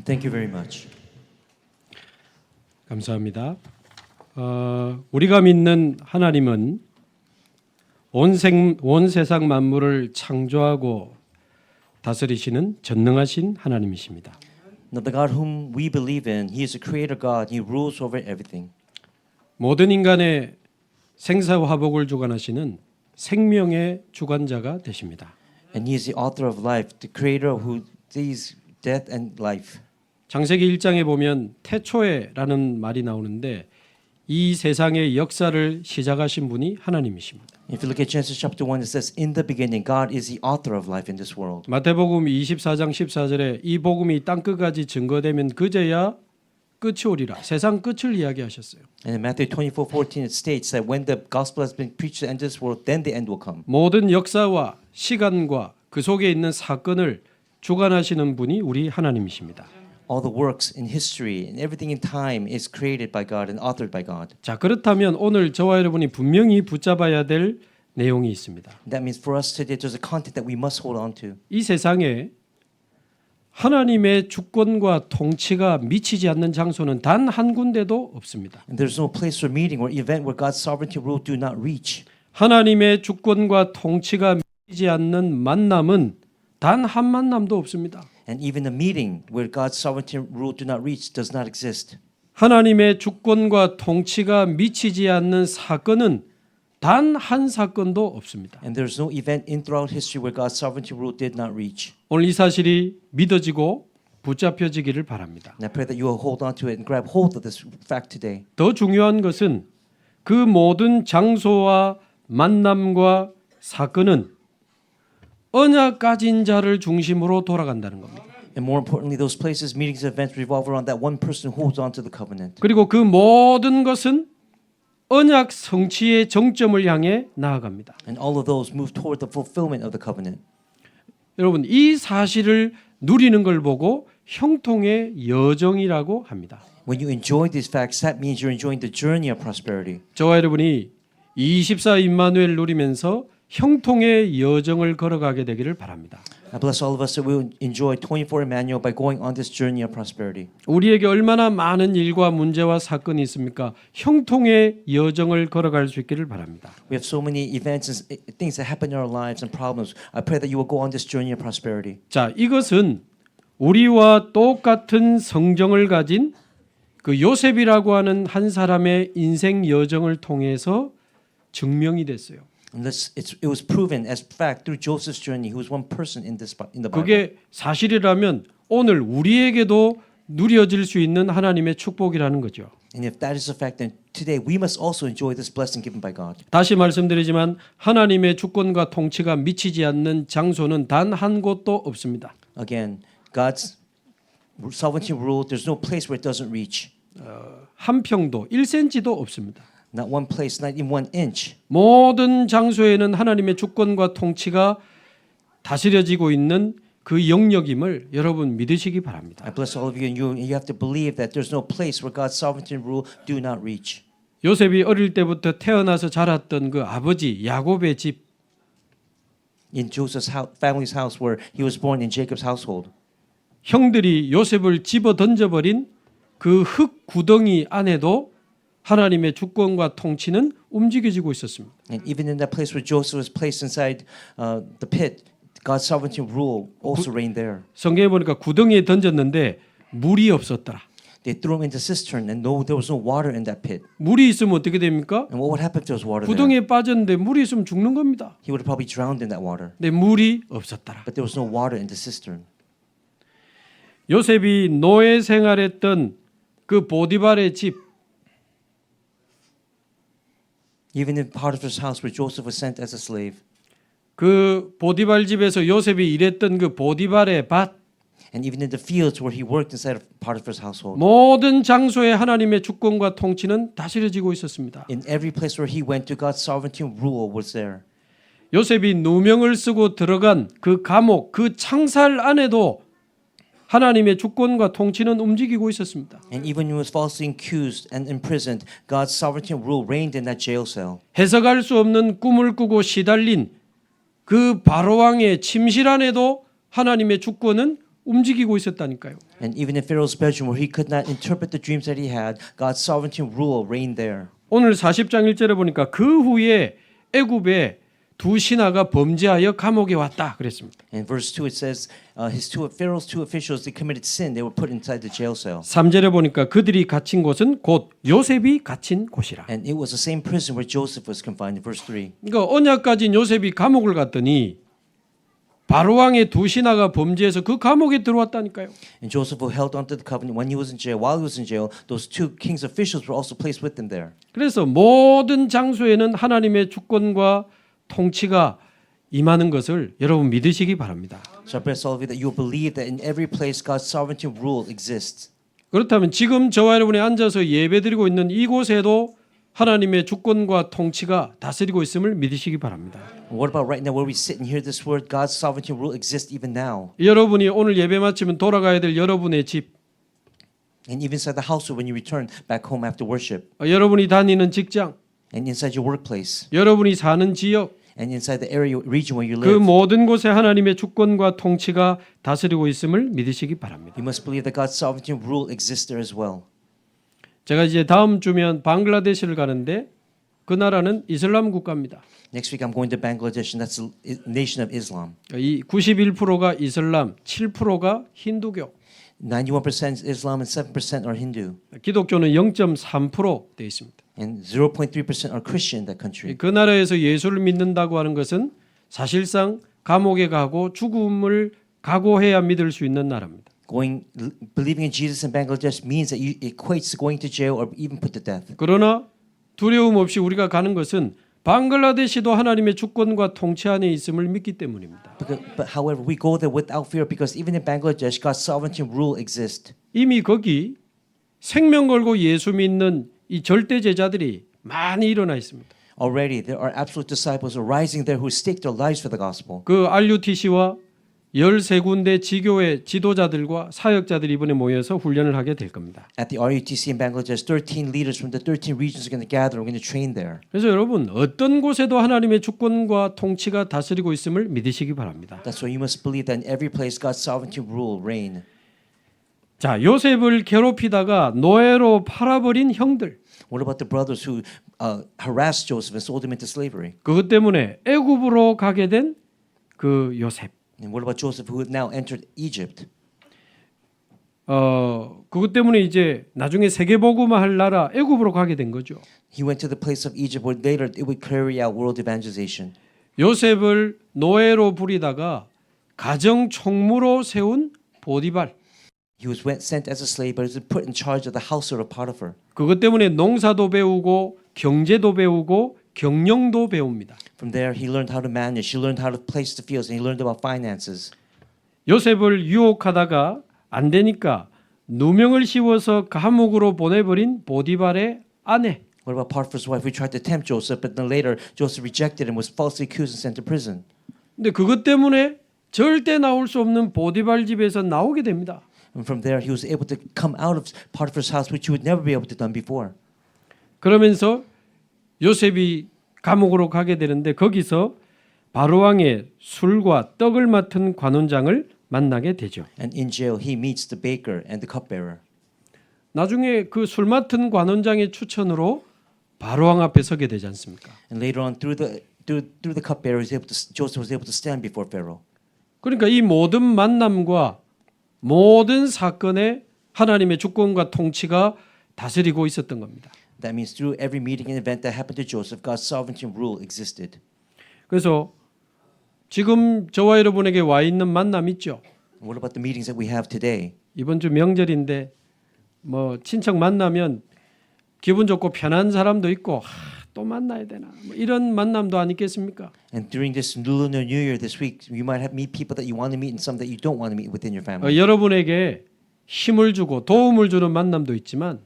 Thank you very much. 감사합니다. 우리가 믿는 하나님은 온 세상 만물을 창조하고 다스리시는 전능하신 하나님이십니다. Now, the God whom we believe in, He is a creator God. He rules over everything. 모든 인간의 생사화복을 주관하시는 생명의 주관자가 되십니다. And He is the author of life, the creator who sees death and life. 창세기 1장에 보면 태초에라는 말이 나오는데 이 세상의 역사를 시작하신 분이 하나님이십니다. If you look at Genesis chapter 1, it says, In the beginning, God is the author of life in this world. 마태복음 24장 14절에 이 복음이 땅끝까지 증거되면 그제야 끝이 오리라. 세상 끝을 이야기하셨어요. And in Matthew 24:14, it states that when the gospel has been preached to the end of this world, then the end will come. 모든 역사와 시간과 그 속에 있는 사건을 주관하시는 분이 우리 하나님이십니다. All the works in history and everything in time is created by God and authored by God. 자, 그렇다면 오늘 저와 여러분이 분명히 붙잡아야 될 내용이 있습니다. That means for us today, there's a content that we must hold on to. 이 세상에 하나님의 주권과 통치가 미치지 않는 장소는 단 한 군데도 없습니다. And there's no place or meeting or event where God's sovereignty rule do not reach. 하나님의 주권과 통치가 미치지 않는 만남은 단 한 만남도 없습니다. And even a meeting where God's sovereignty rule do not reach does not exist. 하나님의 주권과 통치가 미치지 않는 사건은 단 한 사건도 없습니다. And there's no event in throughout history where God's sovereignty rule did not reach. 오늘 이 사실이 믿어지고 붙잡혀지기를 바랍니다. And I pray that you will hold on to it and grab hold of this fact today. 더 중요한 것은 그 모든 장소와 만남과 사건은 언약 가진 자를 중심으로 돌아간다는 겁니다. And more importantly, those places, meetings, events revolve around that one person who holds on to the covenant. 그리고 그 모든 것은 언약 성취의 정점을 향해 나아갑니다. And all of those move toward the fulfillment of the covenant. 여러분, 이 사실을 누리는 걸 보고 형통의 여정이라고 합니다. When you enjoy these facts, that means you're enjoying the journey of prosperity. 저와 여러분이 24 임마누엘 누리면서 형통의 여정을 걸어가게 되기를 바랍니다. I bless all of us that we will enjoy 24 Emmanuel by going on this journey of prosperity. 우리에게 얼마나 많은 일과 문제와 사건이 있습니까? 형통의 여정을 걸어갈 수 있기를 바랍니다. We have so many events and things that happen in our lives and problems. I pray that you will go on this journey of prosperity. 자, 이것은 우리와 똑같은 성정을 가진 그 요셉이라고 하는 한 사람의 인생 여정을 통해서 증명이 됐어요. And it was proven as fact through Joseph's journey. He was one person in the Bible. 그게 사실이라면 오늘 우리에게도 누려질 수 있는 하나님의 축복이라는 거죠. And if that is a fact, then today we must also enjoy this blessing given by God. 다시 말씀드리지만 하나님의 주권과 통치가 미치지 않는 장소는 단 한 곳도 없습니다. Again, God's sovereignty rule, there's no place where it doesn't reach. 한 평도 1cm도 없습니다. Not one place, not in 1 inch. 모든 장소에는 하나님의 주권과 통치가 다스려지고 있는 그 영역임을 여러분 믿으시기 바랍니다. I bless all of you, and you have to believe that there's no place where God's sovereignty rule do not reach. 요셉이 어릴 때부터 태어나서 자랐던 그 아버지 야곱의 집, In Joseph's family's house, where he was born in Jacob's household, 형들이 요셉을 집어 던져버린 그 흙 구덩이 안에도 하나님의 주권과 통치는 움직여지고 있었습니다. and even in that place where Joseph was placed inside the pit, God's sovereignty rule also reigned there. 성경에 보니까 구덩이에 던졌는데 물이 없었더라. They threw him into cistern, and there was no water in that pit. 물이 있으면 어떻게 됩니까? And what would happen if there was water there? 구덩이에 빠졌는데 물이 있으면 죽는 겁니다. He would have probably drowned in that water. 근데 물이 없었더라. But there was no water in the cistern. 요셉이 노예 생활했던 그 보디발의 집, Even in Potiphar's house, where Joseph was sent as a slave, 그 보디발 집에서 요셉이 일했던 그 보디발의 밭, and even in the fields where he worked inside of Potiphar's household, 모든 장소에 하나님의 주권과 통치는 다스려지고 있었습니다. in every place where he went to, God's sovereignty rule was there. 요셉이 누명을 쓰고 들어간 그 감옥, 그 창살 안에도 하나님의 주권과 통치는 움직이고 있었습니다. And even when he was falsely accused and imprisoned, God's sovereignty rule reigned in that jail cell. 해석할 수 없는 꿈을 꾸고 시달린 그 바로왕의 침실 안에도 하나님의 주권은 움직이고 있었다니까요. And even in Pharaoh's bedroom where he could not interpret the dreams that he had, God's sovereignty and rule reigned there. 오늘 40장 1절에 보니까 그 후에 애굽에 두 신하가 범죄하여 감옥에 왔다 그랬습니다. In verse 2 it says Pharaoh's two officials they committed sin. They were put inside the jail cell. 3절에 보니까 그들이 갇힌 곳은 곧 요셉이 갇힌 곳이라. And it was the same prison where Joseph was confined in verse 3. 그러니까 언약 가진 요셉이 감옥을 갔더니 바로 왕의 두 신하가 범죄해서 그 감옥에 들어왔다니까요. And Joseph who held onto the covenant when he was in jail. While he was in jail, those two king's officials were also placed with him there. 그래서 모든 장소에는 하나님의 주권과 통치가 임하는 것을 여러분 믿으시기 바랍니다. So I press all of you that you will believe that in every place God's sovereignty and rule exists. 그렇다면 지금 저와 여러분이 앉아서 예배드리고 있는 이곳에도 하나님의 주권과 통치가 다스리고 있음을 믿으시기 바랍니다. And what about right now where we sit and hear this word? God's sovereignty and rule exists even now. 여러분이 오늘 예배 마치면 돌아가야 될 여러분의 집, And even inside the household when you return back home after worship. 여러분이 다니는 직장, And inside your workplace. 여러분이 사는 지역, And inside the area, region where you 그 live. 모든 곳에 하나님의 주권과 통치가 다스리고 있음을 믿으시기 바랍니다. You must believe that God's sovereignty and rule exists there as well. 제가 이제 다음 주면 방글라데시를 가는데 그 나라는 이슬람 국가입니다. Next week I'm going to Bangladesh and that's a nation of Islam. 이 91%가 이슬람, 7%가 힌두교. 91% is Islam and 7% are Hindu. 기독교는 0.3% 되어 있습니다. And 0.3% are Christian in that country. 그 나라에서 예수를 믿는다고 하는 것은 사실상 감옥에 가고 죽음을 각오해야 믿을 수 있는 나라입니다. Believing in Jesus in Bangladesh means that it equates to going to jail or even put to death. 그러나 두려움 없이 우리가 가는 것은 방글라데시도 하나님의 주권과 통치 안에 있음을 믿기 때문입니다. But however, we go there without fear because even in Bangladesh, God's sovereignty and rule exist. 이미 거기 생명 걸고 예수 믿는 이 절대 제자들이 많이 일어나 있습니다. Already, there are absolute disciples arising there who stake their lives for the gospel. 그 RUTC와 13군데 지교회 지도자들과 사역자들이 이번에 모여서 훈련을 하게 될 겁니다. At the RUTC in Bangladesh, 13 leaders from the 13 regions are going to gather. We're going to train there. 그래서 여러분 어떤 곳에도 하나님의 주권과 통치가 다스리고 있음을 믿으시기 바랍니다. That's why you must believe that in every place God's sovereignty and rule reign. 자, 요셉을 괴롭히다가 노예로 팔아버린 형들. What about the brothers who harassed Joseph and sold him into slavery? 그것 때문에 애굽으로 가게 된 그 요셉. And what about Joseph who now entered Egypt? 그것 때문에 이제 나중에 세계복음화할 나라 애굽으로 가게 된 거죠. He went to the place of Egypt where later it would carry out world evangelization. 요셉을 노예로 부리다가 가정 총무로 세운 보디발. He was sent as a slave, but he was put in charge of the household of Potiphar. 그것 때문에 농사도 배우고 경제도 배우고 경영도 배웁니다. From there, he learned how to manage. He learned how to place the fields, and he learned about finances. 요셉을 유혹하다가 안 되니까 누명을 씌워서 감옥으로 보내버린 보디발의 아내. What about Potiphar's wife? We tried to tempt Joseph, but then later Joseph rejected and was falsely accused and sent to prison. 근데 그것 때문에 절대 나올 수 없는 보디발 집에서 나오게 됩니다. And from there, he was able to come out of Potiphar's house, which he would never be able to done before. 그러면서 요셉이 감옥으로 가게 되는데 거기서 바로왕의 술과 떡을 맡은 관원장을 만나게 되죠. And in jail, he meets the baker and the cupbearer. 나중에 그 술 맡은 관원장의 추천으로 바로왕 앞에 서게 되지 않습니까? And later on, through the cupbearer, Joseph was able to stand before Pharaoh. 그러니까 이 모든 만남과 모든 사건에 하나님의 주권과 통치가 다스리고 있었던 겁니다. That means through every meeting and event that happened to Joseph, God's sovereignty and rule existed. 그래서 지금 저와 여러분에게 와 있는 만남 있죠. And what about the meetings that we have today? 이번 주 명절인데 뭐 친척 만나면 기분 좋고 편한 사람도 있고 또 만나야 되나 뭐 이런 만남도 아니겠습니까? And during this Lunar New Year this week, you might have meet people that you want to meet and some that you don't want to meet within your family. 여러분에게 힘을 주고 도움을 주는 만남도 있지만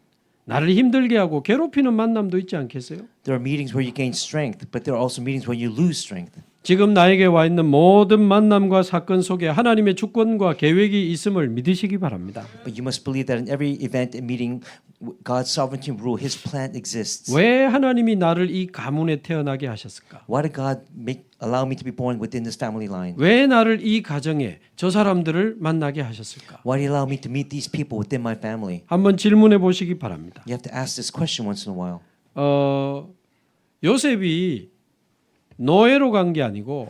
나를 힘들게 하고 괴롭히는 만남도 있지 않겠어요? There are meetings where you gain strength, but there are also meetings where you lose strength. 지금 나에게 와 있는 모든 만남과 사건 속에 하나님의 주권과 계획이 있음을 믿으시기 바랍니다. But you must believe that in every event and meeting, God's sovereignty rule, His plan exists. 왜 하나님이 나를 이 가문에 태어나게 하셨을까? Why did God allow me to be born within this family line? 왜 나를 이 가정에 저 사람들을 만나게 하셨을까? Why did He allow me to meet these people within my family? 한번 질문해 보시기 바랍니다. You have to ask this question once in a while. 요셉이 노예로 간 게 아니고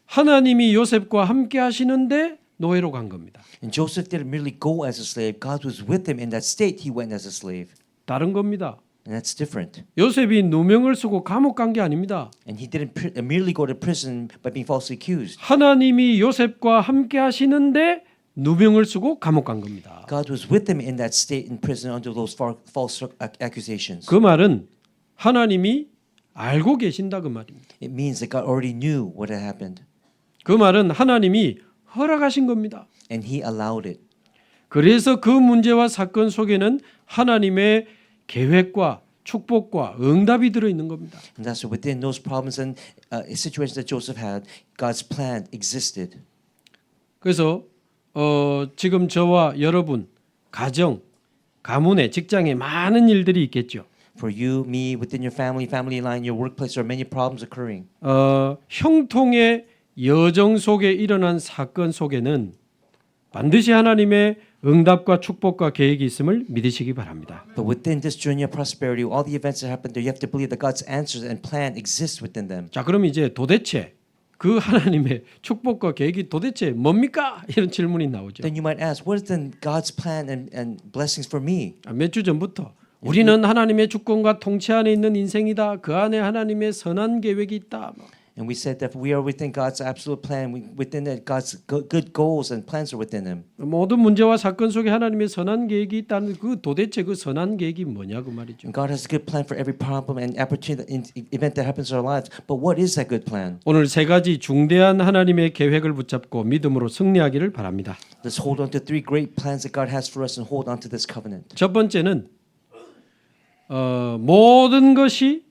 하나님이 요셉과 함께 하시는데 노예로 간 겁니다. And Joseph didn't merely go as a slave. God was with him in that state. He went as a slave. 다른 겁니다. And that's different. 요셉이 누명을 쓰고 감옥 간 게 아닙니다. And he didn't merely go to prison by being falsely accused. 하나님이 요셉과 함께 하시는데 누명을 쓰고 감옥 간 겁니다. God was with him in that state in prison under those false accusations. 그 말은 하나님이 알고 계신다 그 말입니다. It means that God already knew what had happened. 그 말은 하나님이 허락하신 겁니다. And He allowed it. 그래서 그 문제와 사건 속에는 하나님의 계획과 축복과 응답이 들어 있는 겁니다. And that's within those problems and situations that Joseph had, God's plan existed. 그래서 지금 저와 여러분 가정, 가문에, 직장에 많은 일들이 있겠죠. For you, me, within your family line, your workplace, there are many problems occurring. 형통의 여정 속에 일어난 사건 속에는 반드시 하나님의 응답과 축복과 계획이 있음을 믿으시기 바랍니다. But within this journey of prosperity, all the events that happen there, you have to believe that God's answers and plan exist within them. 자, 그럼 이제 도대체 그 하나님의 축복과 계획이 도대체 뭡니까? 이런 질문이 나오죠. Then you might ask, what is then God's plan and blessings for me? 몇 주 전부터 우리는 하나님의 주권과 통치 안에 있는 인생이다. 그 안에 하나님의 선한 계획이 있다. And we said that we are within God's absolute plan. Within that, God's good goals and plans are within Him. 모든 문제와 사건 속에 하나님의 선한 계획이 있다는 그 도대체 그 선한 계획이 뭐냐 그 말이죠. And God has a good plan for every problem and opportunity, event that happens in our lives. But what is that good plan? 오늘 세 가지 중대한 하나님의 계획을 붙잡고 믿음으로 승리하기를 바랍니다. Let's hold on to three great plans that God has for us and hold on to this covenant. 첫 번째는 모든 것이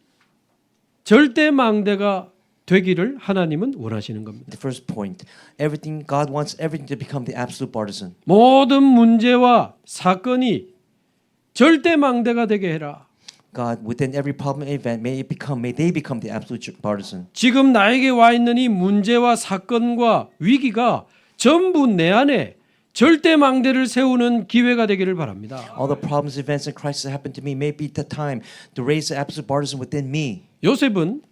절대 망대가 되기를 하나님은 원하시는 겁니다. The first point, everything God wants everything to become the absolute partisan. 모든 문제와 사건이 절대 망대가 되게 해라. God, within every problem and event, may they become the absolute partisan. 지금 나에게 와 있는 이 문제와 사건과 위기가 전부 내 안에 절대 망대를 세우는 기회가 되기를 바랍니다. All the problems, events, and crises that happen to me may be the time to raise the absolute partisan within me. 요셉은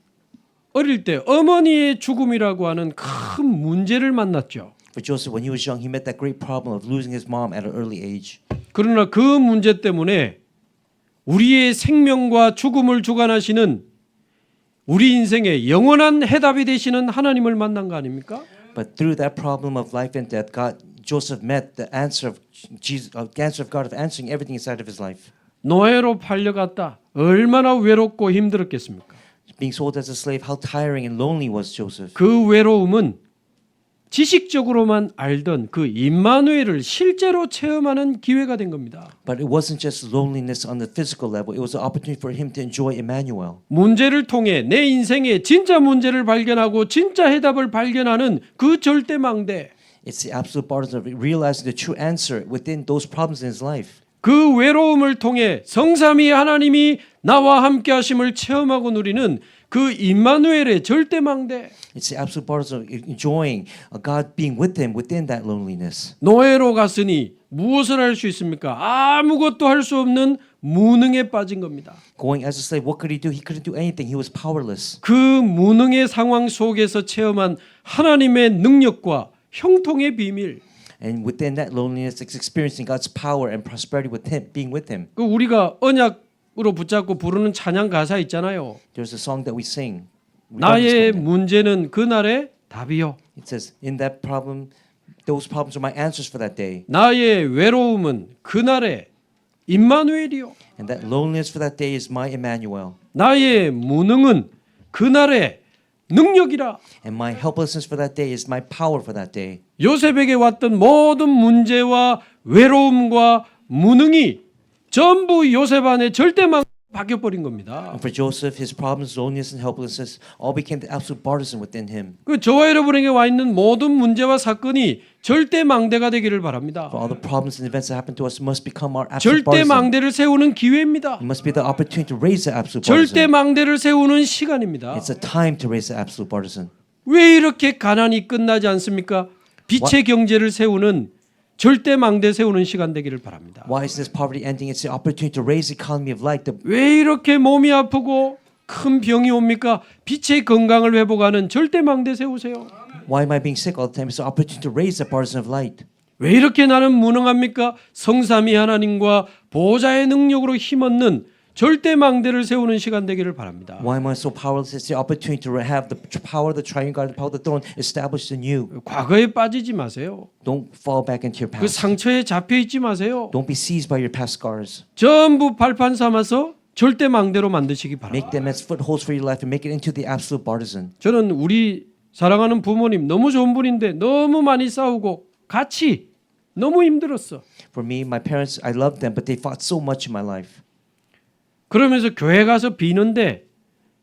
어릴 때 어머니의 죽음이라고 하는 큰 문제를 만났죠. For Joseph, when he was young, he met that great problem of losing his mom at an early age. 그러나 그 문제 때문에 우리의 생명과 죽음을 주관하시는 우리 인생의 영원한 해답이 되시는 하나님을 만난 거 아닙니까? But through that problem of life and death, Joseph met the answer of God of answering everything inside of his life. 노예로 팔려갔다. 얼마나 외롭고 힘들었겠습니까? Being sold as a slave, how tiring and lonely was Joseph. 그 외로움은 지식적으로만 알던 그 임마누엘을 실제로 체험하는 기회가 된 겁니다. But it wasn't just loneliness on the physical level. It was an opportunity for him to enjoy Emmanuel. 문제를 통해 내 인생의 진짜 문제를 발견하고 진짜 해답을 발견하는 그 절대망대. It's the absolute partisan of realizing the true answer within those problems in his life. 그 외로움을 통해 성삼위 하나님이 나와 함께 하심을 체험하고 누리는 그 임마누엘의 절대망대. It's the absolute partisan of enjoying God being with him within that loneliness. 노예로 갔으니 무엇을 할 수 있습니까? 아무것도 할 수 없는 무능에 빠진 겁니다. Going as a slave, what could he do? He couldn't do anything. He was powerless. 그 무능의 상황 속에서 체험한 하나님의 능력과 형통의 비밀. And within that loneliness, it's experiencing God's power and prosperity with him, being with him. 그 우리가 언약으로 붙잡고 부르는 찬양 가사 있잖아요. There's a song that we sing. 나의 문제는 그날의 답이요. It says, in that problem, those problems are my answers for that day. 나의 외로움은 그날의 임마누엘이요. And that loneliness for that day is my Emmanuel. 나의 무능은 그날의 능력이라. And my helplessness for that day is my power for that day. 요셉에게 왔던 모든 문제와 외로움과 무능이 전부 요셉 안에 절대망 바뀌어버린 겁니다. And for Joseph, his problems, loneliness, and helplessness all became the absolute partisan within him. 그 저와 여러분에게 와 있는 모든 문제와 사건이 절대 망대가 되기를 바랍니다. For all the problems and events that happen to us must become our absolute 절대 partisan. 망대를 세우는 기회입니다. It must be the opportunity to raise the absolute 절대 partisan. 망대를 세우는 시간입니다. It's a time to raise the absolute partisan. 왜 이렇게 가난이 끝나지 않습니까? 빛의 경제를 세우는 절대 망대 세우는 시간 되기를 바랍니다. Why is this poverty ending? It's the opportunity to raise the economy of light. 왜 이렇게 몸이 아프고 큰 병이 옵니까? 빛의 건강을 회복하는 절대 망대 세우세요. Why am I being sick all the time? It's the opportunity to raise the partisan of light. 왜 이렇게 나는 무능합니까? 성삼위 하나님과 보좌의 능력으로 힘없는 절대 망대를 세우는 시간 되기를 바랍니다. Why am I so powerless? It's the opportunity to have the power of the triune God, the power of the throne established in you. 과거에 빠지지 마세요. Don't fall back into your 그 past. 상처에 잡혀 있지 마세요. Don't be seized by your past scars. 전부 발판 삼아서 절대 망대로 만드시기 바랍니다. Make them as footholds for your life and make it into the absolute partisan. 저는 우리 사랑하는 부모님 너무 좋은 분인데 너무 많이 싸우고 같이 너무 힘들었어. For me, my parents, I love them, but they fought so much in my life. 그러면서 교회 가서 비는데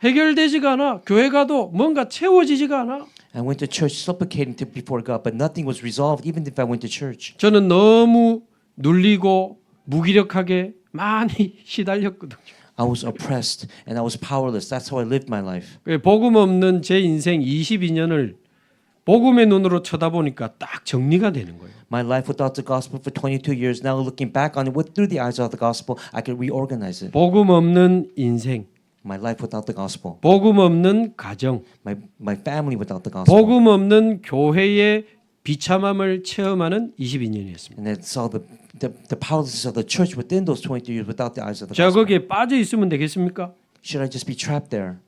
해결되지가 않아. 교회 가도 뭔가 채워지지가 않아. I went to church supplicating before God, but nothing was resolved even if I went to church. 저는 너무 눌리고 무기력하게 많이 시달렸거든요. I was oppressed and I was powerless. That's how I lived my life. 복음 없는 제 인생 22년을 복음의 눈으로 쳐다보니까 딱 정리가 되는 거예요. My life without the gospel for 22 years. Now looking back on it through the eyes of the gospel, I could reorganize it. 복음 없는 인생, My life without the gospel. 복음 없는 가정, My family without the gospel. 복음 없는 교회의 비참함을 체험하는 22년이었습니다. And then saw the powerlessness of the church within those 22 years without the eyes of the 제가 gospel. 거기에 빠져 있으면 되겠습니까? Should I just be trapped there?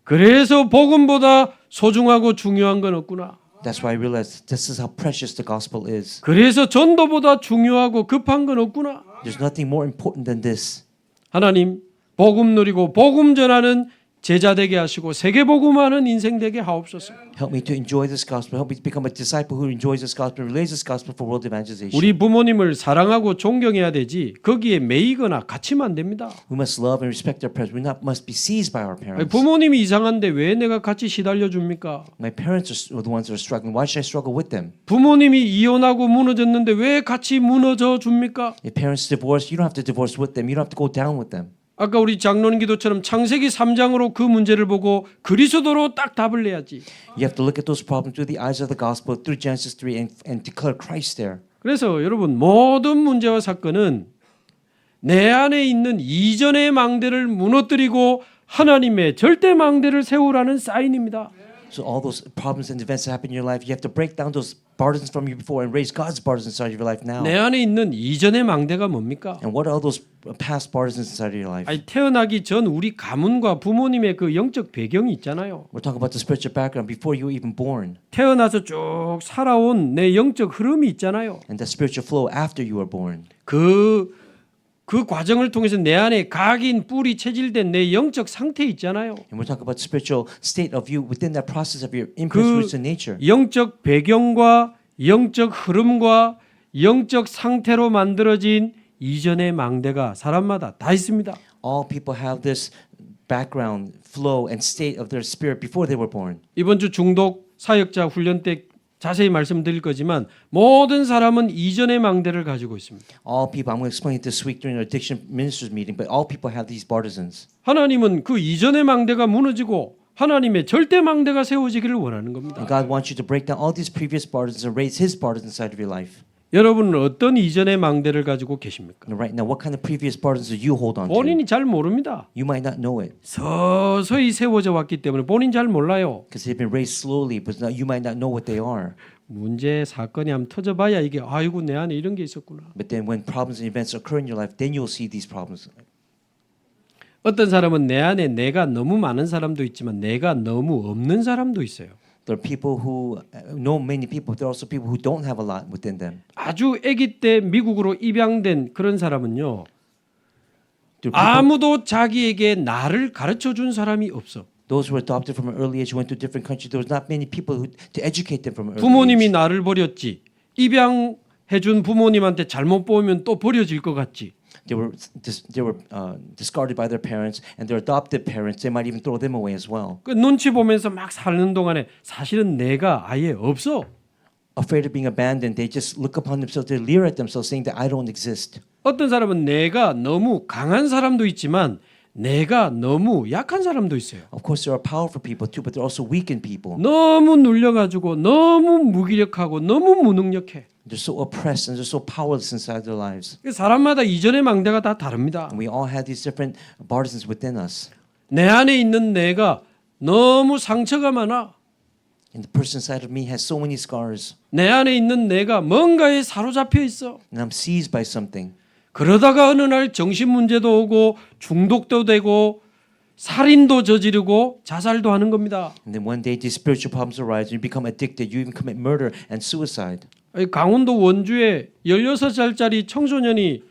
그래서 복음보다 소중하고 중요한 건 없구나. That's why I realized this is how precious the gospel is. 그래서 전도보다 중요하고 급한 건 없구나. There's nothing more important than this. 하나님 복음 누리고 복음 전하는 제자 되게 하시고 세계 복음하는 인생 되게 하옵소서. Help me to enjoy this gospel. Help me to become a disciple who enjoys this gospel and relays this gospel for world evangelization. 우리 부모님을 사랑하고 존경해야 되지 거기에 매이거나 갇히면 안 됩니다. We must love and respect our parents. We must be seized by our parents. 부모님이 이상한데 왜 내가 같이 시달려 줍니까? My parents are the ones that are struggling. Why should I struggle with them? 부모님이 이혼하고 무너졌는데 왜 같이 무너져 줍니까? If parents divorce, you don't have to divorce with them. You don't have to go down with them. 아까 우리 장로님 기도처럼 창세기 3장으로 그 문제를 보고 그리스도로 딱 답을 내야지. You have to look at those problems through the eyes of the gospel, through Genesis 3, and declare Christ there. 그래서 여러분 모든 문제와 사건은 내 안에 있는 이전의 망대를 무너뜨리고 하나님의 절대 망대를 세우라는 사인입니다. So all those problems and events that happen in your life, you have to break down those burdens from you before and raise God's burdens inside of your life now. 내 안에 있는 이전의 망대가 뭡니까? And what are those past burdens inside of your life? 아니, 태어나기 전 우리 가문과 부모님의 그 영적 배경이 있잖아요. We're talking about the spiritual background before you were even born, 태어나서 쭉 살아온 내 영적 흐름이 있잖아요. and the spiritual flow after you were born. 그 과정을 통해서 내 안에 각인 뿌리 체질된 내 영적 상태 있잖아요. And we're talking about spiritual state of you within that process of your imprints, roots, and nature. 영적 배경과 영적 흐름과 영적 상태로 만들어진 이전의 망대가 사람마다 다 있습니다. All people have this background, flow, and state of their spirit before they were born. 이번 주 중독 사역자 훈련 때 자세히 말씀드릴 거지만 모든 사람은 이전의 망대를 가지고 있습니다. All people, I'm going to explain it this week during our addiction ministers meeting, but all people have these partisans. 하나님은 그 이전의 망대가 무너지고 하나님의 절대 망대가 세워지기를 원하는 겁니다. And God wants you to break down all these previous partisans and raise His partisans inside of your life. 여러분은 어떤 이전의 망대를 가지고 계십니까? And right now, what kind of previous partisans do you hold on to? 본인이 잘 모릅니다. You might not know it 서서히 세워져 왔기 때문에 본인 잘 몰라요. because they've been raised slowly, but you might not know what they are. 문제 사건이 한번 터져봐야 이게 아이고 내 안에 이런 게 있었구나. But then when problems and events occur in your life, then you'll see these problems. 어떤 사람은 내 안에 내가 너무 많은 사람도 있지만 내가 너무 없는 사람도 있어요. There are people who know many people, but there are also people who don't have a lot within them. 아주 아기 때 미국으로 입양된 그런 사람은요. There are people, 아무도 자기에게 나를 가르쳐 준 사람이 없어. those who were adopted from an early age, who went to different countries, there was not many people to educate them from an early 부모님이 age. 나를 버렸지. 입양해 준 부모님한테 잘못 보면 또 버려질 것 같지. They were discarded by their parents, and their adopted parents, they might even throw them away as well. 그 눈치 보면서 막 사는 동안에 사실은 내가 아예 없어. afraid of being abandoned, they just look upon themselves, they leer at themselves, saying that I don't exist. 어떤 사람은 내가 너무 강한 사람도 있지만 내가 너무 약한 사람도 있어요. Of course, there are powerful people too, but there are also weakened people. 너무 눌려가지고 너무 무기력하고 너무 무능력해. They're so oppressed and they're so powerless inside their lives. 사람마다 이전의 망대가 다 다릅니다. And we all have these different partisans within us. 내 안에 있는 내가 너무 상처가 많아. And the person inside of me has so many scars. 내 안에 있는 내가 뭔가에 사로잡혀 있어. And I'm seized by something. 그러다가 어느 날 정신 문제도 오고 중독도 되고 살인도 저지르고 자살도 하는 겁니다. And then one day these spiritual problems arise and you become addicted. You even commit murder and suicide. 강원도 원주에 16살짜리 청소년이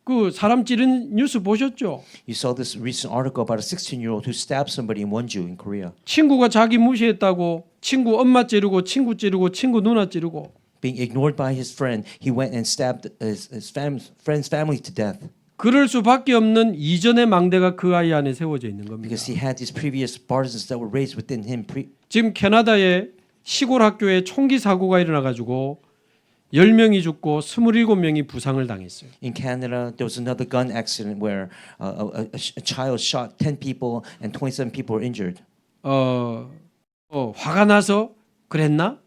그 사람 찌른 뉴스 보셨죠? You saw this recent article about a 16-year-old who stabbed somebody in Wonju in Korea. 친구가 자기 무시했다고 친구 엄마 찌르고 친구 찌르고 친구 누나 찌르고 Being ignored by his friend, he went and stabbed his friend's family to death 그럴 수밖에 없는 이전의 망대가 그 아이 안에 세워져 있는 겁니다. because he had these previous partisans that were raised within him. 지금 캐나다의 시골 학교에 총기 사고가 일어나 가지고 10명이 죽고 27명이 부상을 당했어요. In Canada, there was another gun accident where a child shot 10 people and 27 people were injured. 화가 나서 그랬나?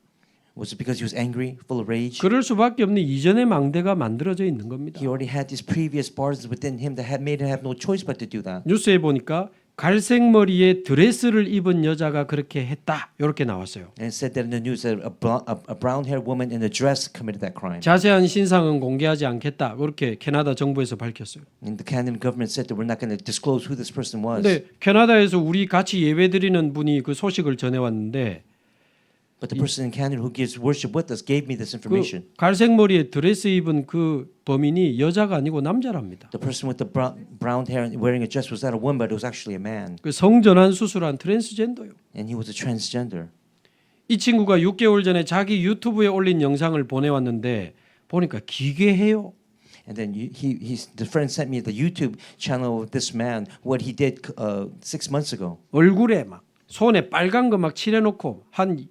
Was it because he was angry, full of rage? 그럴 수밖에 없는 이전의 망대가 만들어져 있는 겁니다. He already had these previous partisans within him that had made him have no choice but to do that. 뉴스에 보니까 갈색 머리에 드레스를 입은 여자가 그렇게 했다. 이렇게 나왔어요. And it said that in the news that a brown-haired woman in a dress committed that crime. 자세한 신상은 공개하지 않겠다. 그렇게 캐나다 정부에서 밝혔어요. And the Canadian government said that we're not going to disclose who this person was. 근데 캐나다에서 우리 같이 예배드리는 분이 그 소식을 전해 왔는데 But the person in Canada who gives worship with us gave me this information. 그 갈색 머리에 드레스 입은 그 범인이 여자가 아니고 남자랍니다. The person with the brown hair and wearing a dress was not a woman, but it was actually a man. 그 성전환 수술한 트랜스젠더요. And he was a transgender. 이 친구가 6개월 전에 자기 유튜브에 올린 영상을 보내왔는데 보니까 기괴해요. And then the friend sent me the YouTube channel of this man, what he did 6 months ago. 얼굴에 막 손에 빨간 거 막 칠해놓고 한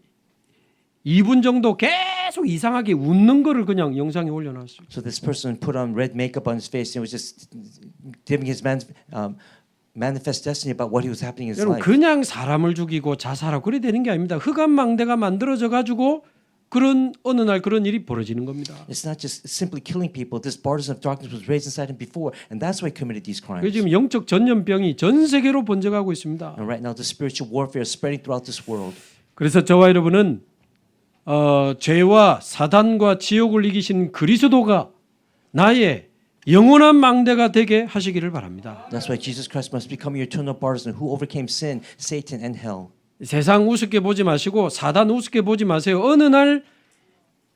2분 정도 계속 이상하게 웃는 거를 그냥 영상에 올려놨어요. So this person put on red makeup on his face and was just giving his manifest destiny about what he was happening in his 여러분 life. 그냥 사람을 죽이고 자살하고 그래 되는 게 아닙니다. 흑암 망대가 만들어져 가지고 그런 어느 날 그런 일이 벌어지는 겁니다. It's not just simply killing people. This partisan of darkness was raised inside him before, and that's why he committed these crimes. 그 지금 영적 전염병이 전 세계로 번져가고 있습니다. And right now, the spiritual warfare is spreading throughout this world. 그래서 저와 여러분은 죄와 사단과 지옥을 이기신 그리스도가 나의 영원한 망대가 되게 하시기를 바랍니다. That's why Jesus Christ must become your eternal partisan who overcame sin, Satan, and hell. 세상 우습게 보지 마시고 사단 우습게 보지 마세요. 어느 날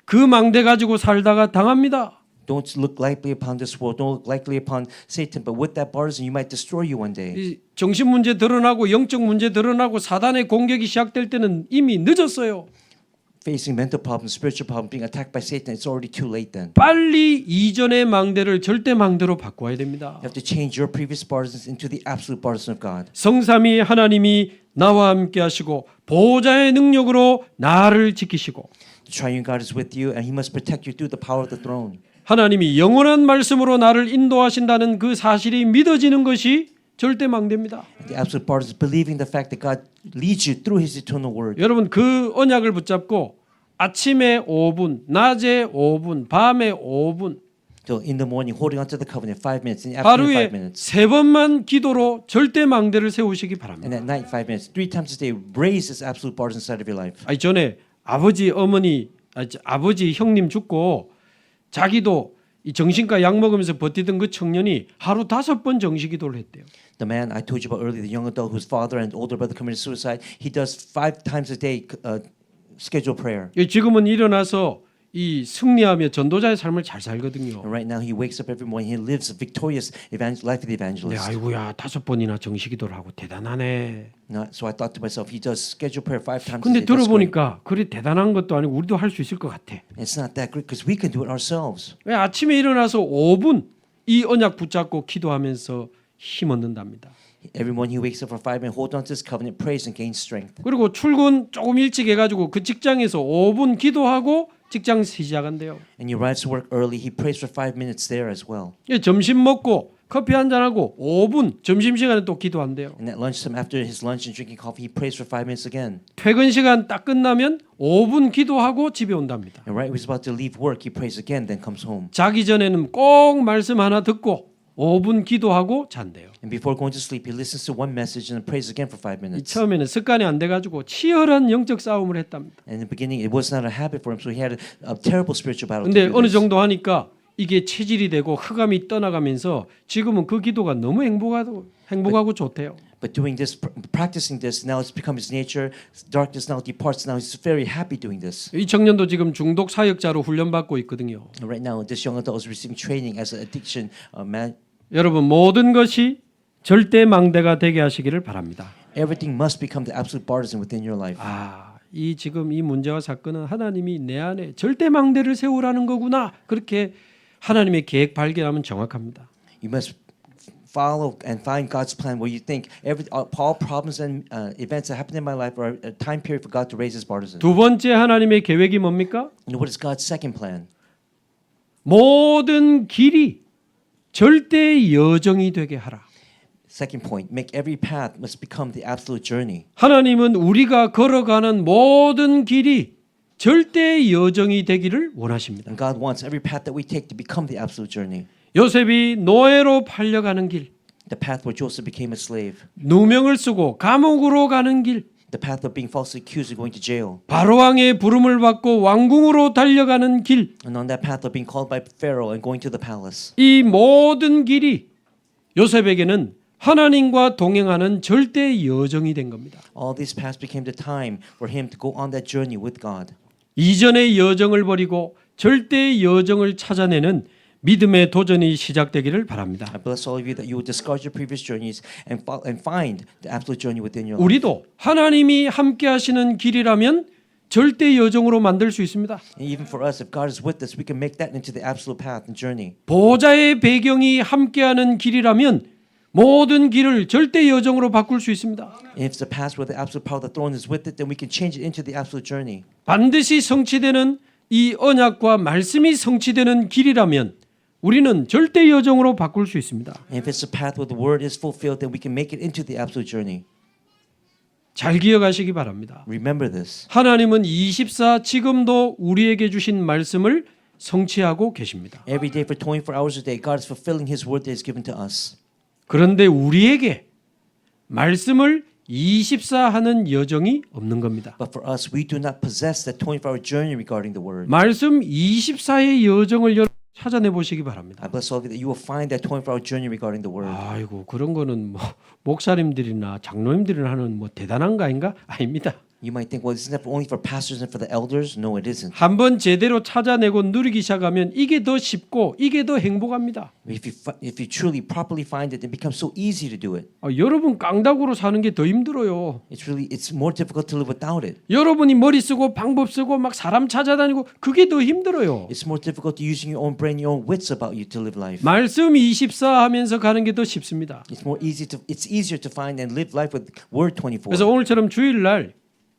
그 망대 가지고 살다가 당합니다. Don't look lightly upon this world. Don't look lightly upon Satan. But with that partisan, you might destroy you one day. 이 정신 문제 드러나고 영적 문제 드러나고 사단의 공격이 시작될 때는 이미 늦었어요. Facing mental problems, spiritual problems, being attacked by Satan, it's already too late then. 빨리 이전의 망대를 절대 망대로 바꿔야 됩니다. You have to change your previous partisans into the absolute partisan of God. 성삼위 하나님이 나와 함께 하시고 보호자의 능력으로 나를 지키시고 The triune God is with you, and He must protect you through the power of the throne. 하나님이 영원한 말씀으로 나를 인도하신다는 그 사실이 믿어지는 것이 절대 망대입니다. The absolute partisan, believing the fact that God leads you through His eternal word. 여러분 그 언약을 붙잡고 아침에 5분, 낮에 5분, 밤에 5분 So in the morning, holding onto the covenant, 5 minutes. In the afternoon, 5 하루에 minutes. 3번만 기도로 절대 망대를 세우시기 바랍니다. And at night, 5 minutes. 3 times a day, raise this absolute partisan side of your life. 아니 전에 아버지 어머니 아버지 형님 죽고 자기도 이 정신과 약 먹으면서 버티던 그 청년이 하루 5번 정시기도를 했대요. The man I told you about earlier, the young adult whose father and older brother committed suicide, he does 5 times a day scheduled prayer. 지금은 일어나서 이 승리하며 전도자의 삶을 잘 살거든요. And right now, he wakes up every morning. He lives a victorious life of the 네, evangelist. 아이고야 5번이나 정시기도를 하고 대단하네. So I thought to myself, he does scheduled prayer 5 times a 근데 day. That's great. 들어보니까 그리 대단한 것도 아니고 우리도 할 수 있을 것 같아. It's not that great because we can do it ourselves. 왜 아침에 일어나서 5분 이 언약 붙잡고 기도하면서 힘 얻는답니다. Everyone who wakes up for 5 minutes, hold on to this covenant, prays and gains strength. 그리고 출근 조금 일찍 해가지고 그 직장에서 5분 기도하고 직장 시작한대요. And he arrives to work early. He prays for 5 minutes there as well. 예, 점심 먹고 커피 한 잔 하고 5분 점심 시간에 또 기도한대요. And at lunchtime, after his lunch and drinking coffee, he prays for 5 minutes again. 퇴근 시간 딱 끝나면 5분 기도하고 집에 온답니다. And right when he's about to leave work, he prays again, then comes home. 자기 전에는 꼭 말씀 하나 듣고 5분 기도하고 잔대요. And before going to sleep, he listens to one message and then prays again for 5 이 minutes. 처음에는 습관이 안 돼가지고 치열한 영적 싸움을 했답니다. And in the beginning, it was not a habit for him, so he had a terrible spiritual battle. 근데 To do 어느 this. 정도 하니까 이게 체질이 되고 흑암이 떠나가면서 지금은 그 기도가 너무 행복하고 좋대요. But doing this, practicing this, now it's become his nature. Darkness now departs. Now he's very happy doing this. 이 청년도 지금 중독 사역자로 훈련받고 있거든요. And right now, this young adult is receiving training as an addiction man. 여러분 모든 것이 절대 망대가 되게 하시기를 바랍니다. Everything must become the absolute partisan within your life. 이 지금 이 문제와 사건은 하나님이 내 안에 절대 망대를 세우라는 거구나. 그렇게 하나님의 계획 발견하면 정확합니다. You must follow and find God's plan where you think all problems and events that happen in my life are a time period for God to raise his partisan. 두 번째 하나님의 계획이 뭡니까? And what is God's second plan? 모든 길이 절대 여정이 되게 하라. Second point, make every path must become the absolute journey. 하나님은 우리가 걸어가는 모든 길이 절대 여정이 되기를 원하십니다. And God wants every path that we take to become the absolute journey. 요셉이 노예로 팔려가는 길, The path where Joseph became a slave. 누명을 쓰고 감옥으로 가는 길, The path of being falsely accused and going to jail. 바로왕의 부름을 받고 왕궁으로 달려가는 길, And on that path of being called by Pharaoh and going to the palace. 이 모든 길이 요셉에게는 하나님과 동행하는 절대 여정이 된 겁니다. All these paths became the time for him to go on that journey with God. 이전의 여정을 버리고 절대 여정을 찾아내는 믿음의 도전이 시작되기를 바랍니다. I bless all of you that you will discard your previous journeys and find the absolute journey within your life. 우리도 하나님이 함께 하시는 길이라면 절대 여정으로 만들 수 있습니다. And even for us, if God is with us, we can make that into the absolute path and journey. 보좌의 배경이 함께하는 길이라면 모든 길을 절대 여정으로 바꿀 수 있습니다. And if it's a path where the absolute power of the throne is with it, then we can change it into the absolute journey. 반드시 성취되는 이 언약과 말씀이 성취되는 길이라면 우리는 절대 여정으로 바꿀 수 있습니다. And if it's a path where the word is fulfilled, then we can make it into the absolute journey. 잘 기억하시기 바랍니다. Remember this. 하나님은 24 지금도 우리에게 주신 말씀을 성취하고 계십니다. Every day for 24 hours a day, God is fulfilling His word that is given to us. 그런데 우리에게 말씀을 24 하는 여정이 없는 겁니다. But for us, we do not possess that 24-hour journey regarding the word. 말씀 24의 여정을 여러분 찾아내 보시기 바랍니다. I bless all of you that you will find that 24-hour journey regarding the word. 아이고 그런 거는 뭐 목사님들이나 장로님들이나 하는 뭐 대단한 거 아닌가? 아닙니다. You might think, well, isn't that only for pastors and for the elders? No, it isn't. 한번 제대로 찾아내고 누리기 시작하면 이게 더 쉽고 이게 더 행복합니다. If you truly properly find it, it becomes so easy to do it. 여러분 깡다구로 사는 게 더 힘들어요. It's more difficult to live without it. 여러분이 머리 쓰고 방법 쓰고 막 사람 찾아다니고 그게 더 힘들어요. It's more difficult to using your own brain, your own wits about you to live life. 말씀 24 하면서 가는 게 더 쉽습니다. It's easier to find and live life with word 24. 그래서 오늘처럼 주일날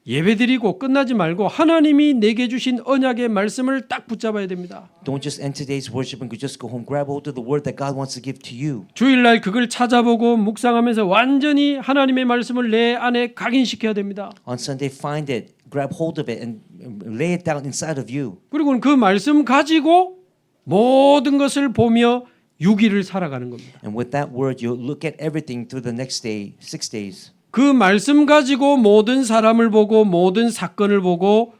예배드리고 끝나지 말고 하나님이 내게 주신 언약의 말씀을 딱 붙잡아야 됩니다. Don't just end today's worship and just go home. Grab hold of the word that God wants to give to you. 주일날 그걸 찾아보고 묵상하면서 완전히 하나님의 말씀을 내 안에 각인시켜야 됩니다. On Sunday, find it, grab hold of it, and lay it down inside of you. 그리고 그 말씀 가지고 모든 것을 보며 6일을 살아가는 겁니다. And with that word, you'll look at everything through the next day, 6 days. 그 말씀 가지고 모든 사람을 보고 모든 사건을 보고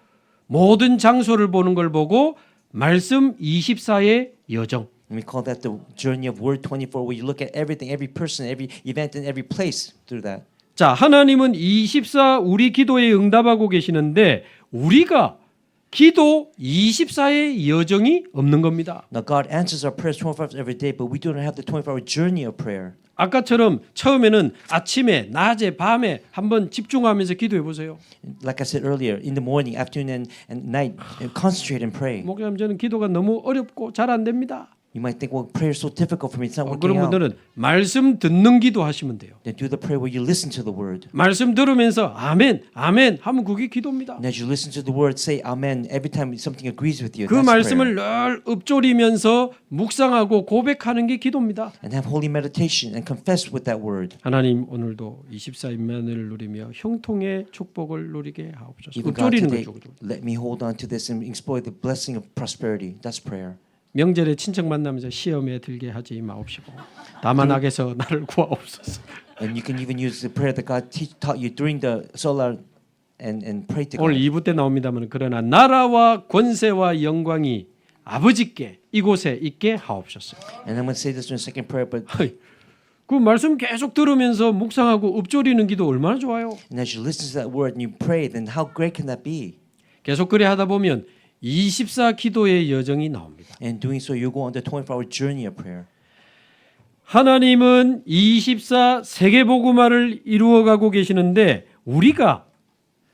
모든 장소를 보는 걸 보고 말씀 24의 여정. And we call that the journey of word 24, where you look at everything, every person, every event, and every place through that. 자, 하나님은 24 우리 기도에 응답하고 계시는데 우리가 기도 24의 여정이 없는 겁니다. Now God answers our prayers 24 hours every day, but we do not have the 24-hour journey of prayer. 아까처럼 처음에는 아침에, 낮에, 밤에 한번 집중하면서 기도해 보세요. Like I said earlier, in the morning, afternoon, and night, concentrate and pray. 목사님 저는 기도가 너무 어렵고 잘 안 됩니다. You might think, well, prayer is so difficult for me. It's not 그런 working out. 분들은 말씀 듣는 기도 하시면 돼요. Then do the prayer where you listen to the word. 말씀 들으면서 아멘, 아멘 하면 그게 기도입니다. And as you listen to the word, say amen every time something agrees with you. 그 That's 말씀을 prayer. 늘 읊조리면서 묵상하고 고백하는 게 기도입니다. And have holy meditation and confess with that word. 하나님 오늘도 24인만을 누리며 형통의 축복을 누리게 하옵소서. Even God 읊조리는 today, 거죠. let me hold on to this and exploit the blessing of prosperity. That's prayer. 명절에 친척 만나면서 시험에 들게 하지 마옵시고 다만 악에서 나를 구하옵소서. And you can even use the prayer that God taught you during the solar and pray to 오늘 God. 2부 때 나옵니다만 그러나 나라와 권세와 영광이 아버지께 이곳에 있게 하옵소서. And I'm going to say this in a second prayer, but 그 말씀 계속 들으면서 묵상하고 읊조리는 기도 얼마나 좋아요. and as you listen to that word and you pray, then how great can that be? 계속 그래 하다 보면 24 기도의 여정이 나옵니다. And doing so, you go on the 24-hour journey of prayer. 하나님은 24 세계복음화를 이루어가고 계시는데 우리가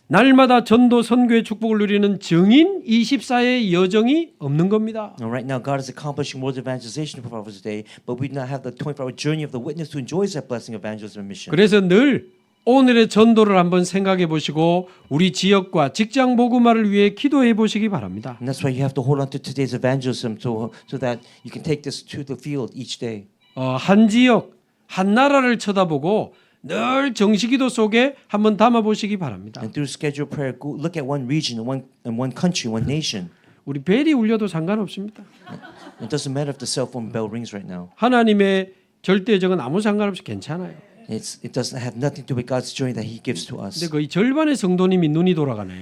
날마다 전도 선교의 축복을 누리는 증인 24의 여정이 없는 겁니다. And right now, God is accomplishing world evangelization for us today, but we do not have the 24-hour journey of the witness who enjoys that blessing of evangelism and mission. 그래서 늘 오늘의 전도를 한번 생각해 보시고 우리 지역과 직장 복음화를 위해 기도해 보시기 바랍니다. And that's why you have to hold on to today's evangelism so that you can take this to the field each day. 한 지역, 한 나라를 쳐다보고 늘 정식기도 속에 한번 담아 보시기 바랍니다. And through scheduled prayer, go look at one region and one country, one nation. 우리 벨이 울려도 상관없습니다. It doesn't matter if the cell phone bell rings right now. 하나님의 절대적은 아무 상관없이 괜찮아요. It doesn't have nothing to do with God's journey that He gives to us. 근데 거의 절반의 성도님이 눈이 돌아가네.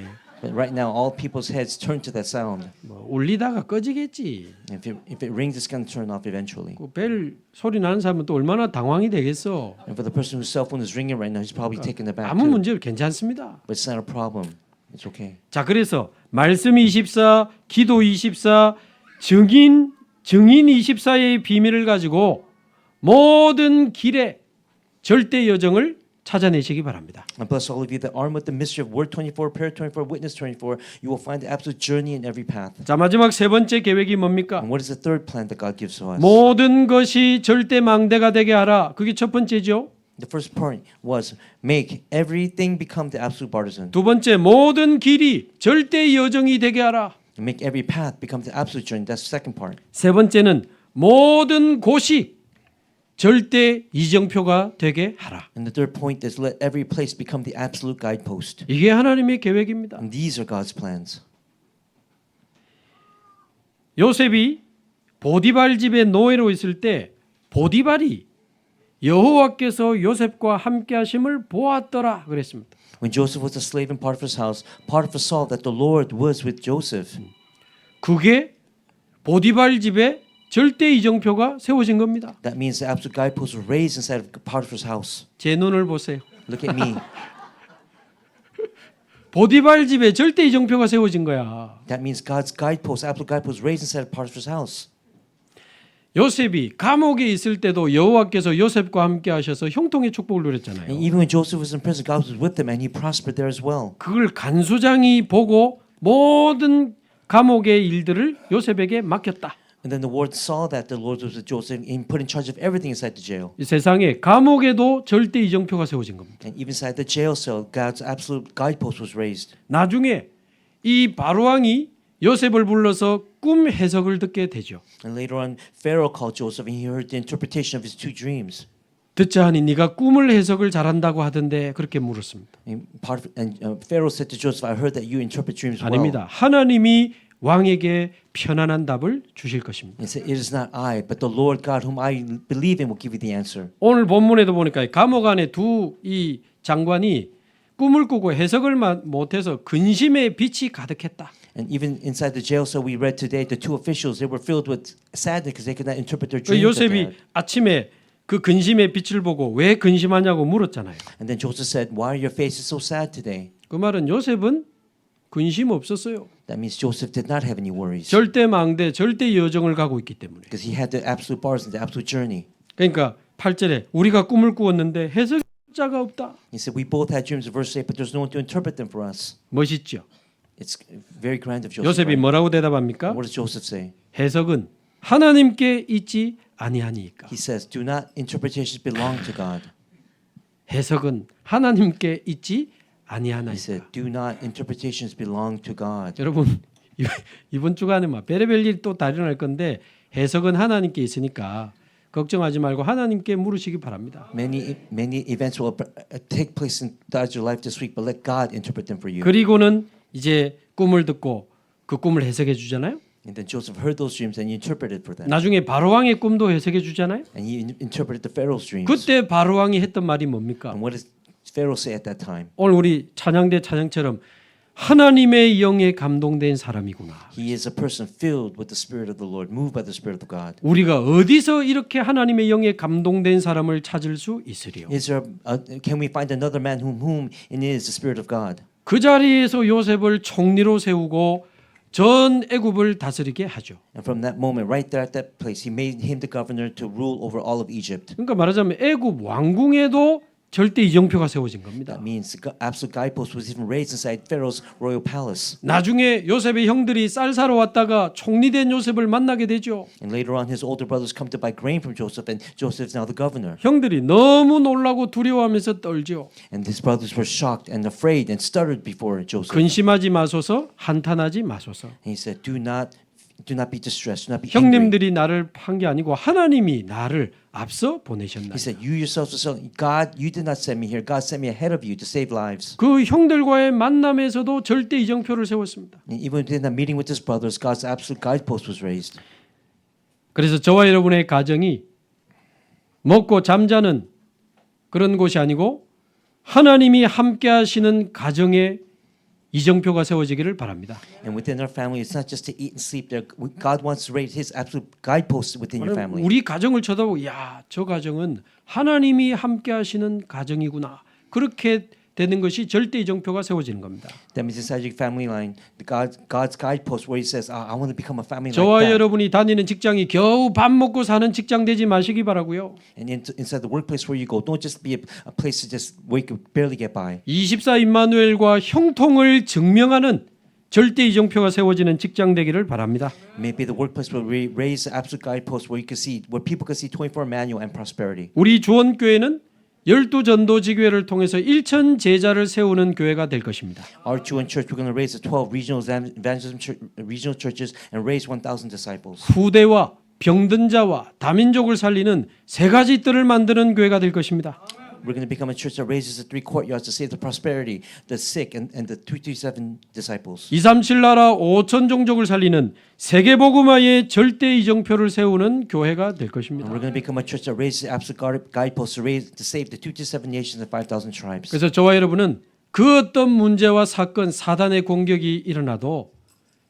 But right now, all people's heads turn to that sound. 뭐 울리다가 꺼지겠지. If it rings, it's going to turn off eventually. 그 벨 소리 나는 사람은 또 얼마나 당황이 되겠어. And for the person whose cell phone is ringing right now, he's probably taken aback 아무 too. 문제 괜찮습니다. But it's not a problem. It's okay. 자, 그래서 말씀 24, 기도 24, 증인 24의 비밀을 가지고 모든 길에 절대 여정을 찾아내시기 바랍니다. And bless all of you that armed with the mystery of Word 24, Prayer 24, Witness 24, you will find the absolute journey in every path. 자, 마지막 세 번째 계획이 뭡니까? And what is the third plan that God gives to us? 모든 것이 절대 망대가 되게 하라. 그게 첫 번째죠. The first part was make everything become the absolute partisan. 두 번째, 모든 길이 절대 여정이 되게 하라. And make every path become the absolute journey. That's the second part. 세 번째는 모든 곳이 절대 이정표가 되게 하라. And the third point is let every place become the absolute guidepost. 이게 하나님의 계획입니다. And these are God's plans. 요셉이 보디발 집의 노예로 있을 때 보디발이 여호와께서 요셉과 함께 하심을 보았더라 그랬습니다. When Joseph was a slave in Potiphar's house, Potiphar saw that the Lord was with Joseph. 그게 보디발 집에 절대 이정표가 세워진 겁니다. That means the absolute guidepost was raised inside of Potiphar's house. 제 눈을 보세요. Look at me. 보디발 집에 절대 이정표가 세워진 거야. That means God's guidepost, absolute guidepost, raised inside of Potiphar's house. 요셉이 감옥에 있을 때도 여호와께서 요셉과 함께 하셔서 형통의 축복을 And 누렸잖아요. even when Joseph was in prison, God was with him and he prospered there as well. 그걸 간수장이 보고 모든 감옥의 일들을 요셉에게 맡겼다. And then the Lord saw that the Lord was with Joseph and put in charge of everything inside the jail. 이 세상에 감옥에도 절대 이정표가 세워진 겁니다. And even inside the jail cell, God's absolute guidepost was raised. 나중에 이 바로왕이 요셉을 불러서 꿈 해석을 듣게 되죠. And later on, Pharaoh called Joseph and he heard the interpretation of his two dreams. 듣자 하니 네가 꿈을 해석을 잘한다고 하던데 그렇게 물었습니다. And Pharaoh said to Joseph, I heard that you interpret dreams well. 아닙니다. 하나님이 왕에게 편안한 답을 주실 것입니다. He said, it is not I, but the Lord God whom I believe in will give you the answer. 오늘 본문에도 보니까 감옥 안에 두 이 장관이 꿈을 꾸고 해석을 못해서 근심의 빛이 가득했다. And even inside the jail cell we read today, the two officials, they were filled with sadness because they could not interpret their dreams. that they 요셉이 had. 아침에 그 근심의 빛을 보고 왜 근심하냐고 물었잖아요. And then Joseph said, why are your faces so sad today? 그 말은 요셉은 근심 없었어요. That means Joseph did not have any worries 절대 망대, 절대 여정을 가고 있기 때문에. because he had the absolute bars and the absolute journey. 그러니까 8절에 우리가 꿈을 꾸었는데 해석자가 없다. He said, we both had dreams, verse 8, but there's no one to interpret them for us. 멋있죠. It's very grand of Joseph. 요셉이 Right? 뭐라고 대답합니까? What does Joseph say? 해석은 하나님께 있지 아니하니까. He says, do not interpretations belong to God. 해석은 하나님께 있지 He 아니하나이까. said, do not interpretations belong to God. 여러분 이번 주간에 막 별의별 일이 또 달려날 건데 해석은 하나님께 있으니까 걱정하지 말고 하나님께 물으시기 바랍니다. Many events will take place inside your life this week, but let God interpret them for you. 그리고는 이제 꿈을 듣고 그 꿈을 해석해 주잖아요. And then Joseph heard those dreams and he interpreted for them. 나중에 바로왕의 꿈도 해석해 주잖아요. And he interpreted the Pharaoh's dreams. 그때 바로왕이 했던 말이 뭡니까? And what does Pharaoh say at that time? 오늘 우리 찬양대 찬양처럼 하나님의 영에 감동된 사람이구나. He is a person filled with the Spirit of the Lord, moved by the Spirit of God. 우리가 어디서 이렇게 하나님의 영에 감동된 사람을 찾을 수 있으리요? Is there can we find another man whom it is the Spirit of God? 그 자리에서 요셉을 총리로 세우고 전 애굽을 다스리게 하죠. And from that moment, right there at that place, he made him the governor to rule over all of Egypt. 그러니까 말하자면 애굽 왕궁에도 절대 이정표가 세워진 겁니다. That means the absolute guidepost was even raised inside Pharaoh's royal palace. 나중에 요셉의 형들이 쌀 사러 왔다가 총리된 요셉을 만나게 되죠. And later on, his older brothers come to buy grain from Joseph, and Joseph is now the governor. 형들이 너무 놀라고 두려워하면서 떨죠. And his brothers were shocked and afraid and stuttered before Joseph. 근심하지 마소서, 한탄하지 마소서. And he said, "Do not be distressed. Do not be angry." 형님들이 나를 판 게 아니고 하나님이 나를 앞서 보내셨나이다. He said, "You yourselves were saying, God, you did not send me here. God sent me ahead of you to save lives." 그 형들과의 만남에서도 절대 이정표를 세웠습니다. And even within that meeting with his brothers, God's absolute guidepost was raised. 그래서 저와 여러분의 가정이 먹고 잠자는 그런 곳이 아니고 하나님이 함께 하시는 가정의 이정표가 세워지기를 바랍니다. And within our family, it's not just to eat and sleep. There, God wants to raise His absolute guideposts within your family. 우리 가정을 쳐다보고 야, 저 가정은 하나님이 함께 하시는 가정이구나. 그렇게 되는 것이 절대 이정표가 세워지는 겁니다. That means inside your family line, God's guidepost where He says, I want to become a family like 저와 that. 여러분이 다니는 직장이 겨우 밥 먹고 사는 직장 되지 마시기 바라고요. And inside the workplace where you go, don't just be a place to just where you can barely get by. 24 임마누엘과 형통을 증명하는 절대 이정표가 세워지는 직장 되기를 바랍니다. Maybe the workplace where we raise the absolute guidepost where you can see, where people can see 24 manual and prosperity. 우리 주원교회는 12전도지교회를 통해서 1천 제자를 세우는 교회가 될 것입니다. Our Juan church, we're going to raise the 12 regional churches and raise 1,000 disciples. 후대와 병든 자와 다민족을 살리는 세 가지 뜰을 만드는 교회가 될 것입니다. We're going to become a church that raises the 3 courtyards to save the prosperity, the sick, and the 237 disciples. 237 나라 5천 종족을 살리는 세계복음화의 절대 이정표를 세우는 교회가 될 And 것입니다. we're going to become a church that raises the absolute guideposts to save the 237 nations and 5,000 tribes. 그래서 저와 여러분은 그 어떤 문제와 사건, 사단의 공격이 일어나도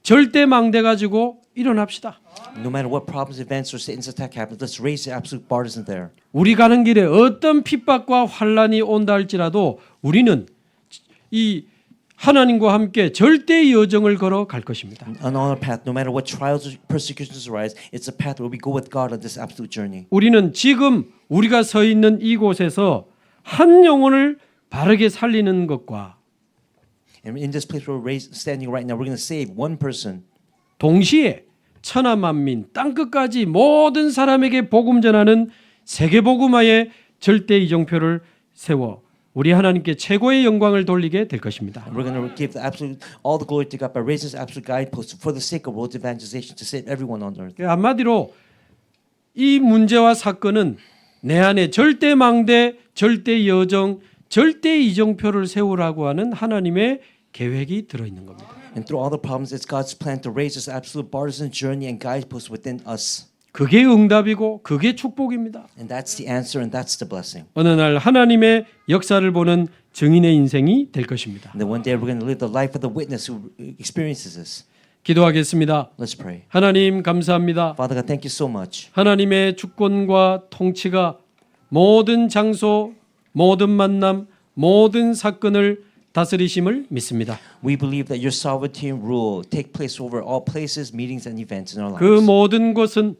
절대 망대 가지고 일어납시다. No matter what problems, events, or Satan's attack happens, let's raise the absolute partisan there. 우리 가는 길에 어떤 핍박과 환란이 온다 할지라도 우리는 이 하나님과 함께 절대의 여정을 걸어 갈 것입니다. On our path, no matter what trials or persecutions arise, it's a path where we go with God on this absolute journey. 우리는 지금 우리가 서 있는 이곳에서 한 영혼을 바르게 살리는 것과 And in this place where we're standing right now, we're going to save one person. 동시에 천하 만민 땅끝까지 모든 사람에게 복음 전하는 세계 복음화의 절대 이정표를 세워 우리 하나님께 최고의 영광을 돌리게 될 것입니다. And we're going to give all the glory to God by raising this absolute guidepost for the sake of world evangelization to save everyone on earth. 한마디로 이 문제와 사건은 내 안에 절대 망대, 절대 여정, 절대 이정표를 세우라고 하는 하나님의 계획이 들어있는 겁니다. And through all the problems, it's God's plan to raise this absolute partisan journey and guidepost within us. 그게 응답이고 그게 축복입니다. And that's the answer and that's the blessing. 어느 날 하나님의 역사를 보는 증인의 인생이 될 것입니다. And then one day we're going to live the life of the witness who experiences this. 기도하겠습니다. Let's pray. 하나님 감사합니다. Father God, thank you so much. 하나님의 주권과 통치가 모든 장소, 모든 만남, 모든 사건을 다스리심을 믿습니다. We believe that your sovereignty and rule take place over all places, meetings, and events in our 그 lives. 모든 것은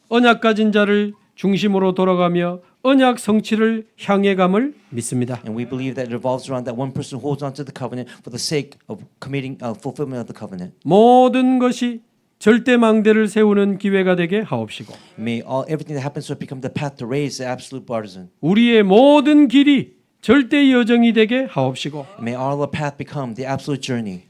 언약 가진 자를 중심으로 돌아가며 언약 성취를 향해 감을 믿습니다. And we believe that it revolves around that one person who holds on to the covenant for the sake of committing fulfillment of the covenant. 모든 것이 절대망대를 세우는 기회가 되게 하옵시고 May everything that happens to us become the path to raise the absolute partisan. 우리의 모든 길이 절대 여정이 되게 하옵시고 May our path become the absolute journey.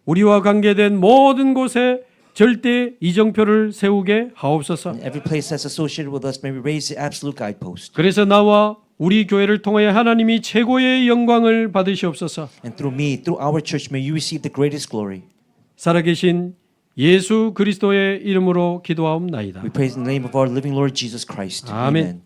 우리와 관계된 모든 곳에 절대 이정표를 세우게 하옵소서. In every place that's associated with us, may we raise the absolute guidepost. 그래서 나와 우리 교회를 통하여 하나님이 최고의 영광을 받으시옵소서. And through me, through our church, may you receive the greatest glory. 살아계신 예수 그리스도의 이름으로 기도하옵나이다. We praise in the name of our living Lord Jesus Christ. 아멘. Amen.